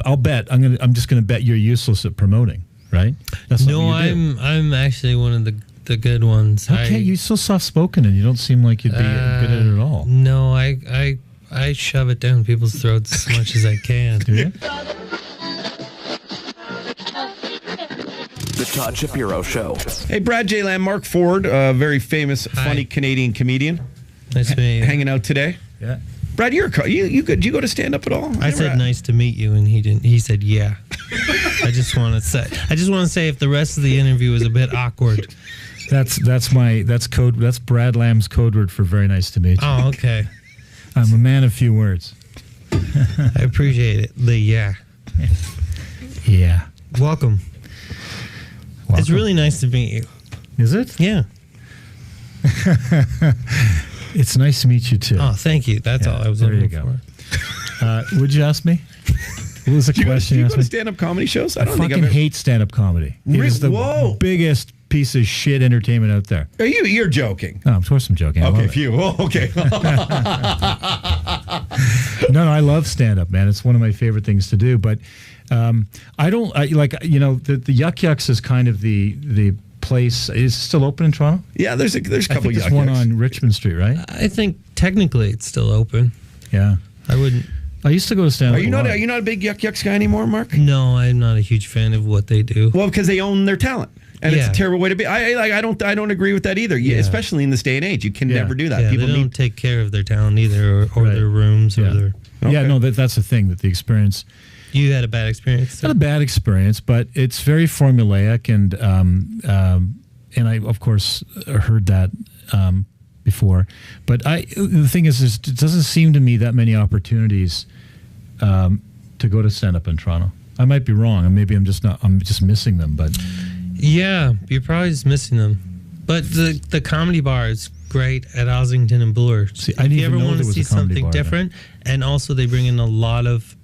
I'll bet. I'm just gonna bet you're useless at promoting, right? That's No, I'm actually one of the good ones. Okay, you're so soft spoken, and you don't seem like you'd be good at it at all. No, I shove it down people's throats as much as I can. Do you? The Todd Shapiro Show. Hey, Brad J. Lamb, Mark Ford, a very famous, funny Canadian comedian. Nice to meet you. Hanging out today. Yeah. Brad, you good? Do you go to stand up at all? I said nice to meet you, and he didn't. He said yeah. I just want to say if the rest of the interview was a bit awkward. That's Brad Lamb's code word for very nice to meet you. Oh, okay. I'm a man of few words. I appreciate it. Yeah. Welcome. It's really nice to meet you. Is it? Yeah. It's nice to meet you too. Oh, thank you. That's all I was looking for. Would you ask me? What was the question? Do you you go to stand-up comedy shows? I fucking hate stand-up comedy. It is the biggest piece of shit entertainment out there. You're joking. No, of course I'm joking. Okay, phew. Oh, okay. No, I love stand-up, man. It's one of my favorite things to do. But the Yuck Yucks is kind of the place. Is it still open in Toronto? Yeah, there's a couple I think Yuck there's one Yucks on Richmond Street, right? I think technically it's still open. Yeah. I used to go to stand-up. Are you not a big Yuck Yucks guy anymore, Mark? No, I'm not a huge fan of what they do. Well, because they own their talent. And it's a terrible way to be. I don't agree with that either. Especially in this day and age, you can never do that. Yeah, People they don't take care of their talent either, or their rooms, or their. Okay. Yeah, no, that's the thing. That the experience. You had a bad experience. Not a bad experience, but it's very formulaic, and I of course heard that before. But the thing is, it doesn't seem to me that many opportunities to go to stand up in Toronto. I might be wrong, and maybe I'm just missing them, but. Yeah, you're probably just missing them. But the comedy bar is great at Ossington and Bloor. See, I didn't if you ever want to see something different, and also they bring in a lot of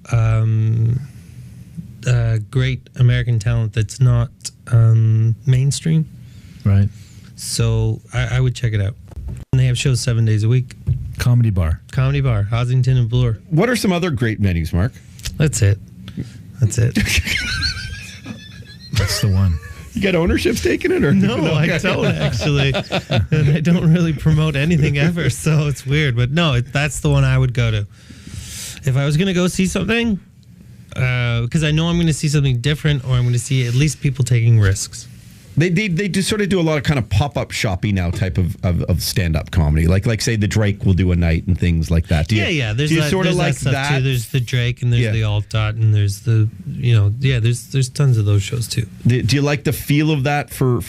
great American talent that's not mainstream. Right. So I would check it out. And they have shows 7 days a week. Comedy bar, Ossington and Bloor. What are some other great venues, Mark? That's it. That's the one. You got ownership stake in it, or no? I don't actually, and I don't really promote anything ever, so it's weird. But no, that's the one I would go to if I was going to go see something, because I know I'm going to see something different, or I'm going to see at least people taking risks. They do sort of do a lot of kind of pop-up shopping now type of stand-up comedy. Like say the Drake will do a night and things like that. There's that stuff too. There's the Drake and there's the Alt Dot and there's the, there's tons of those shows too. Do you like the feel of that for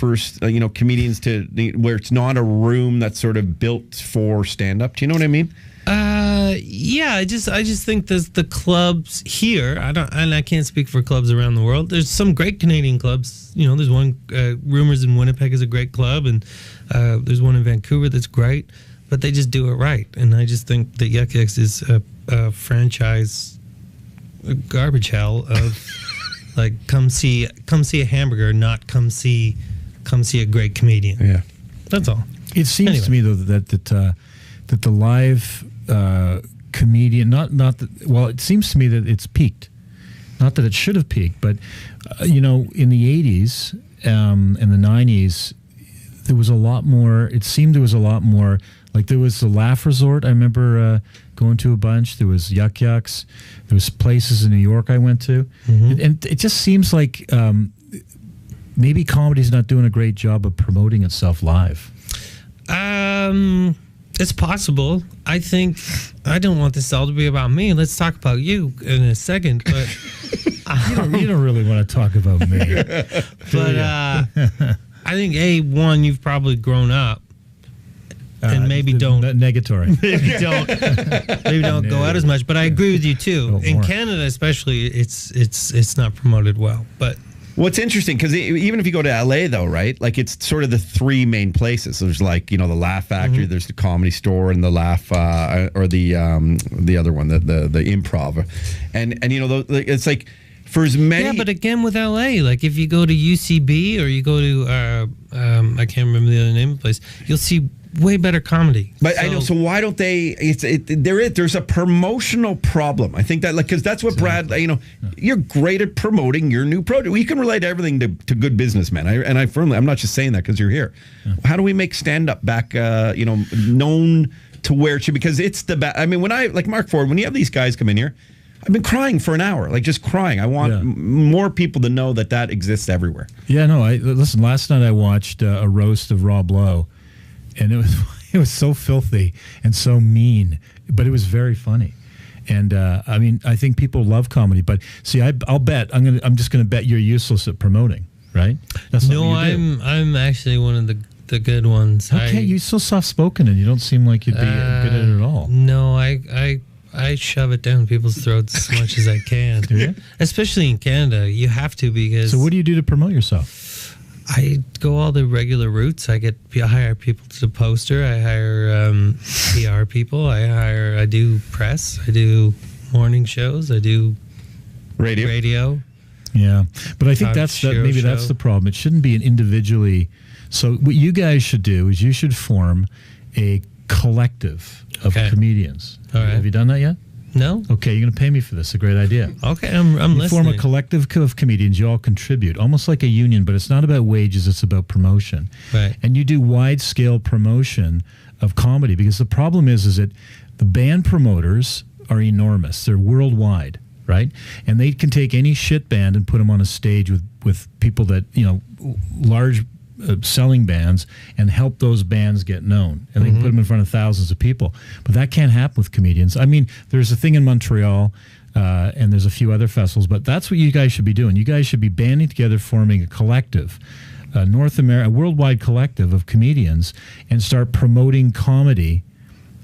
comedians where it's not a room that's sort of built for stand-up? Do you know what I mean? I just think there's the clubs here. I can't speak for clubs around the world. There's some great Canadian clubs. There's one, Rumors in Winnipeg is a great club, and there's one in Vancouver that's great, but they just do it right. And I just think that Yuck Yucks is a franchise garbage hell of like come see a hamburger, not come see a great comedian. Yeah, that's all. It seems to me though that the live comedian, it seems to me that it's peaked. Not that it should have peaked, but in the 80s and the 90s, there was a lot more. It seemed there was a lot more. Like there was the Laugh Resort. I remember going to a bunch. There was Yuck Yucks. There was places in New York I went to, and it just seems like maybe comedy's not doing a great job of promoting itself live. It's possible. I think I don't want this all to be about me. Let's talk about you in a second. But you don't really want to talk about me. But I think you've probably grown up, and maybe don't negatory. maybe don't go out as much. But I agree with you too. In Canada, especially, it's not promoted well. But. What's interesting, because even if you go to LA, though, right? Like it's sort of the three main places. There's like the Laugh Factory, there's the Comedy Store, and the Laugh or the other one, the Improv, and it's like for as many. Yeah, but again with LA, like if you go to UCB or you go to I can't remember the other name of the place, you'll see way better comedy. But I know. So why don't they? There's a promotional problem. I think that because that's what Brad. You're great at promoting your new product. We can relate everything to good businessmen. I'm not just saying that because you're here. Yeah. How do we make stand up back? Known to where it should, because it's the best. I mean, when like Mark Ford, when you have these guys come in here, I've been crying for an hour, like just crying. I want more people to know that exists everywhere. Yeah, no. Listen. Last night I watched a roast of Rob Lowe. And it was so filthy and so mean, but it was very funny. And I mean, I think people love comedy. But see, I'll bet I'm just gonna bet you're useless at promoting, right? That's I'm actually one of the good ones. Okay, you're so soft spoken, and you don't seem like you'd be good at it at all. No, I shove it down people's throats as much as I can. Do you? Especially in Canada, you have to because. So what do you do to promote yourself? I go all the regular routes. I hire people to the poster. I hire PR people. I do press. I do morning shows. I do radio. Yeah, but I think that's the problem. It shouldn't be an individually. So what you guys should do is you should form a collective of comedians. All right. Have you done that yet? No. Okay, you're going to pay me for this. A great idea. Okay, I'm listening. You form a collective of comedians. You all contribute, almost like a union, but it's not about wages. It's about promotion. Right. And you do wide-scale promotion of comedy, because the problem is that the band promoters are enormous. They're worldwide, right? And they can take any shit band and put them on a stage with people that, large selling bands, and help those bands get known, and they can put them in front of thousands of people. But that can't happen with comedians. I mean, there's a thing in Montreal, and there's a few other festivals, but that's what you guys should be doing. You guys should be banding together, forming a collective, a worldwide collective of comedians, and start promoting comedy.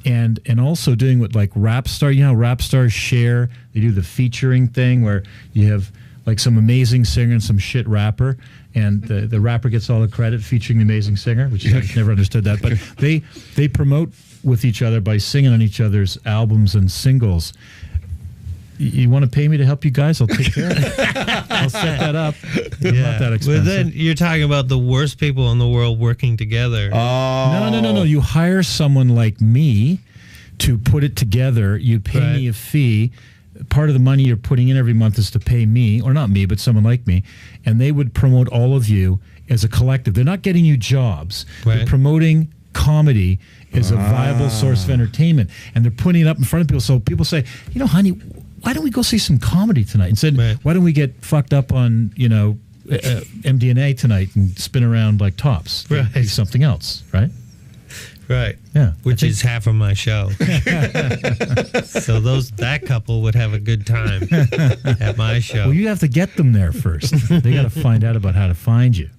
And also doing what like rap star, rap stars share. They do the featuring thing where you have like some amazing singer and some shit rapper, and the rapper gets all the credit featuring the amazing singer, which I've never understood that. But they promote with each other by singing on each other's albums and singles. You want to pay me to help you guys? I'll take care of it. I'll set that up. Not that expensive. But then you're talking about the worst people in the world working together. No. You hire someone like me to put it together. You pay me a fee. Part of the money you're putting in every month is to pay me, or not me, but someone like me, and they would promote all of you as a collective. They're not getting you jobs. Right. They're promoting comedy as a viable source of entertainment, and they're putting it up in front of people. So people say, honey, why don't we go see some comedy tonight? Instead, why don't we get fucked up on, MDNA tonight and spin around like tops? Right. Do something else, right? Right. Yeah. Which is half of my show. So that couple would have a good time at my show. Well, you have to get them there first. They got to find out about how to find you.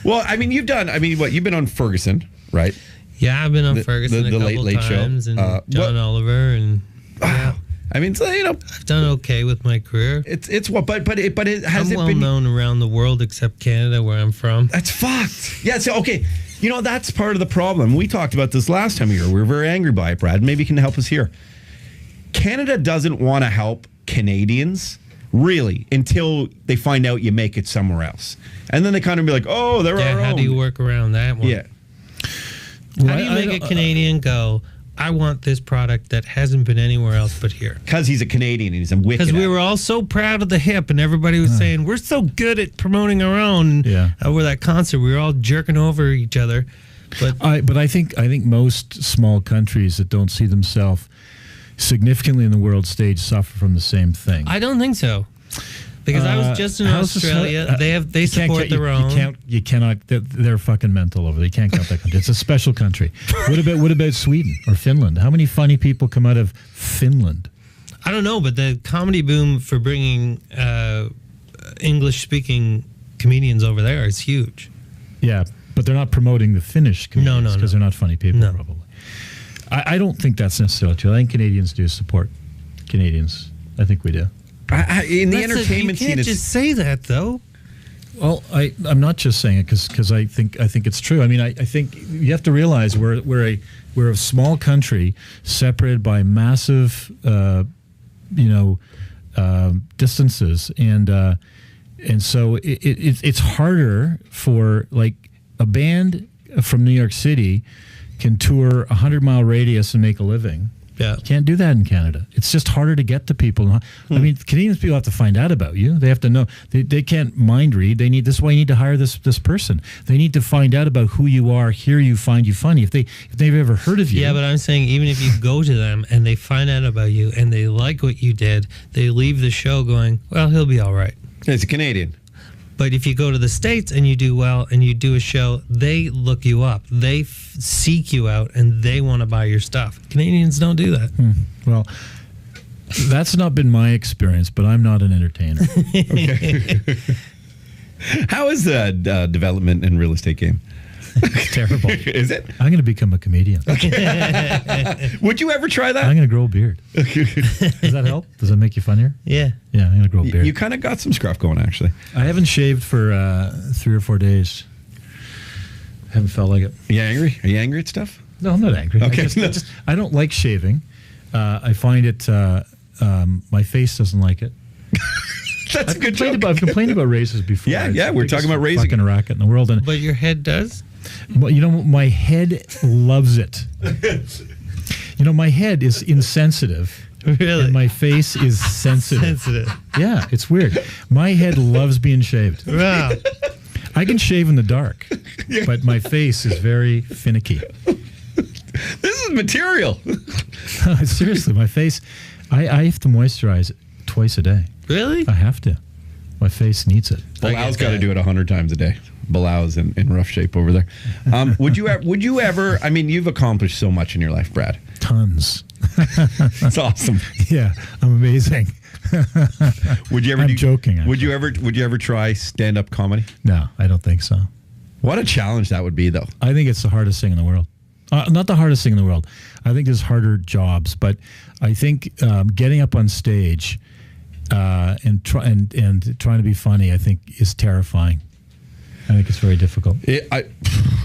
Well, I mean, you've been on Ferguson, right? Yeah, I've been on Ferguson a couple Late times, Show. And John Oliver, and I mean, I've done okay with my career. It's what, but it has I'm well known around the world except Canada, where I'm from. That's fucked. Yeah. So okay, that's part of the problem. We talked about this last time here. We were very angry by it, Brad. Maybe you can help us here. Canada doesn't want to help Canadians really until they find out you make it somewhere else, and then they kind of be like, oh, they're our own. How do you work around that one? Yeah. How do you make a Canadian go, I want this product that hasn't been anywhere else but here? Because he's a Canadian and he's a wicked. Because we were all so proud of the hip, and everybody was saying, we're so good at promoting our own. Yeah. Over that concert, we were all jerking over each other. But I think most small countries that don't see themselves significantly in the world stage suffer from the same thing. I don't think so. Because I was just in Australia. They support their own. You cannot. They're fucking mental over there. You can't count that country. It's a special country. What about Sweden or Finland? How many funny people come out of Finland? I don't know, but the comedy boom for bringing English-speaking comedians over there is huge. Yeah, but they're not promoting the Finnish comedians because they're not funny people, probably. I don't think that's necessarily true. I think Canadians do support Canadians. I think we do. In the entertainment scene, you can't just say that, though. Well, I'm not just saying it because I think it's true. I mean, I think you have to realize we're a small country separated by massive, distances, and so it's harder for like a band from New York City can tour a 100-mile radius and make a living. Yeah. You can't do that in Canada. It's just harder to get to people. I mean, Canadian people have to find out about you. They have to know. They can't mind read. They need this is why you need to hire this person. They need to find out about who you are, hear you, find you funny. If they've ever heard of you. Yeah, but I'm saying even if you go to them and they find out about you and they like what you did, they leave the show going, well, he'll be all right. It's a Canadian. But if you go to the States and you do well and you do a show, they look you up. They seek you out and they want to buy your stuff. Canadians don't do that. Well, that's not been my experience, but I'm not an entertainer. How is the development in real estate game? It's terrible. Is it? I'm going to become a comedian. Would you ever try that? I'm going to grow a beard. Does that help? Does that make you funnier? Yeah. Yeah, I'm going to grow a beard. You kind of got some scruff going, actually. I haven't shaved for 3 or 4 days. Haven't felt like it. Are you angry? Are you angry at stuff? No, I'm not angry. Okay. I don't like shaving. I find it, my face doesn't like it. That's a good joke. I've complained about razors before. Yeah, we're talking about razing. Fucking racket in the world. And, But your head does? well, you know, my head loves it. You know, my head is insensitive. Really? And my face is sensitive. Sensitive. Yeah, it's weird. My head loves being shaved. Wow. I can shave in the dark, but my face is very finicky. This is material. Seriously, my face, I have to moisturize it twice a day. Really? I have to. My face needs it. Bilal's got to do it 100 times a day. Bilal's in rough shape over there. Would you ever? I mean, you've accomplished so much in your life, Brad. Tons. That's awesome. Yeah, I'm amazing. Would you ever? I'm joking. Would you ever try stand-up comedy? No, I don't think so. What a challenge that would be, though. I think it's the hardest thing in the world. Not the hardest thing in the world. I think there's harder jobs, but I think getting up on stage and trying to be funny, I think, is terrifying. I think it's very difficult.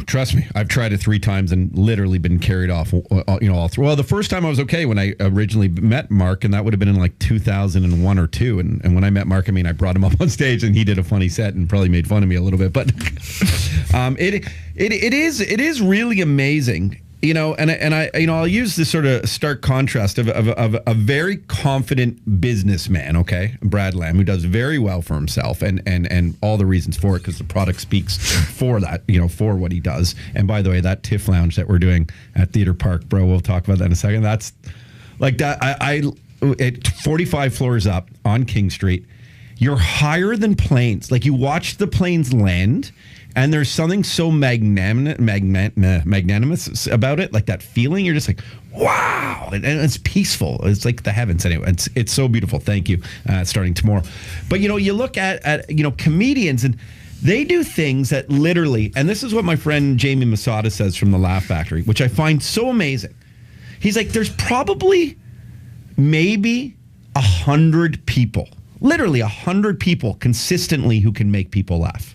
Trust me, I've tried it 3 times and literally been carried off. All through. Well, the first time I was okay when I originally met Mark, and that would have been in like 2001 or 2. And when I met Mark, I mean, I brought him up on stage, and he did a funny set and probably made fun of me a little bit. But it is really amazing. You know, and I I'll use this sort of stark contrast of a very confident businessman, okay, Brad Lamb, who does very well for himself, and all the reasons for it, because the product speaks for that, for what he does. And by the way, that TIFF lounge that we're doing at Theater Park, bro, we'll talk about that in a second. That's like that. I at 45 floors up on King Street, you're higher than planes. Like, you watch the planes land. And there's something so magnanimous about it, like that feeling. You're just like, wow, and it's peaceful. It's like the heavens. Anyway, it's so beautiful. Thank you. Starting tomorrow, but you look at comedians, and they do things that literally, and this is what my friend Jamie Masada says from the Laugh Factory, which I find so amazing. He's like, there's probably maybe 100 people, literally 100 people consistently who can make people laugh.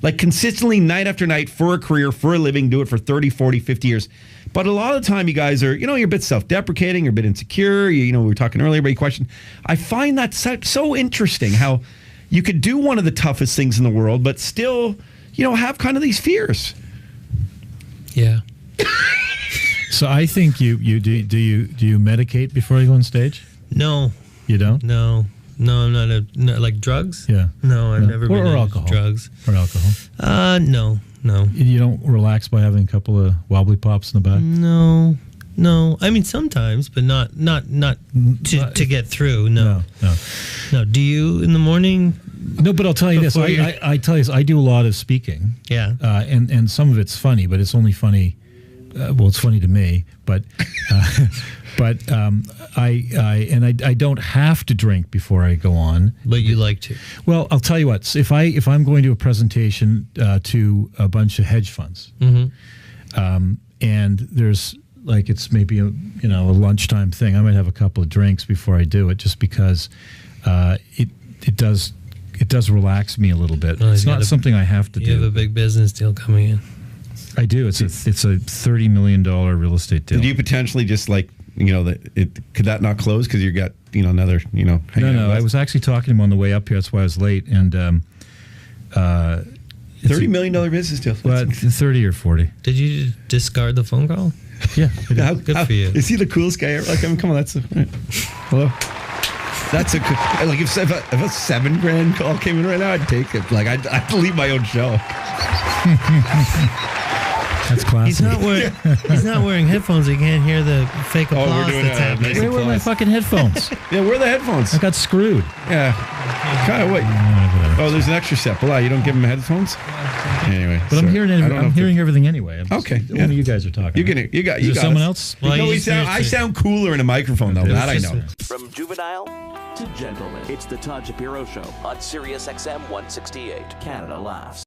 Like, consistently, night after night, for a career, for a living, do it for 30, 40, 50 years. But a lot of the time, you guys are, you're a bit self-deprecating, you're a bit insecure. We were talking earlier about your question. I find that so interesting, how you could do one of the toughest things in the world, but still, have kind of these fears. Yeah. So I think do you medicate before you go on stage? No. You don't? No, I'm not like drugs? Yeah. No, I've never been or into alcohol. drugs. Or alcohol. No. You don't relax by having a couple of wobbly pops in the back? No. I mean, sometimes, but not to get through. No. Do you in the morning? No, but I'll tell you this. I tell you this. I do a lot of speaking. Yeah. And some of it's funny, but it's only funny. It's funny to me, but I don't have to drink before I go on. But you like to. Well, I'll tell you what. If I'm going to a presentation to a bunch of hedge funds, and there's like, it's maybe a lunchtime thing, I might have a couple of drinks before I do it, just because it does relax me a little bit. It's not something I have to do. You have a big business deal coming in. I do. It's a $30 million real estate deal. Do you potentially just like could that not close because you got another hanging out No. I west? was actually talking to him on the way up here. That's why I was late. And $30 million business deal. well, 30 or 40. Did you discard the phone call? Yeah. Good for you. Is he the coolest guy ever? Like, I mean, come on, that's hello. That's like if a $7,000 call came in right now, I'd take it. Like I'd leave my own show. That's classic. He's not wearing headphones. He can't hear the fake we're applause doing that's a happening. nice- Where were my fucking headphones? Yeah, where are the headphones? I got screwed. Yeah, kind of what? Oh, there's an extra step. Well, you don't give him headphones. Anyway, But I'm hearing I don't know I'm if hearing everything anyway. Okay, Only yeah. you guys are talking. You got Is there you got someone us. else? Well, No, you just I need to- sound cooler in a microphone though. That I know. From juvenile to gentleman, it's the Todd Shapiro Show on Sirius XM 168. Canada laughs.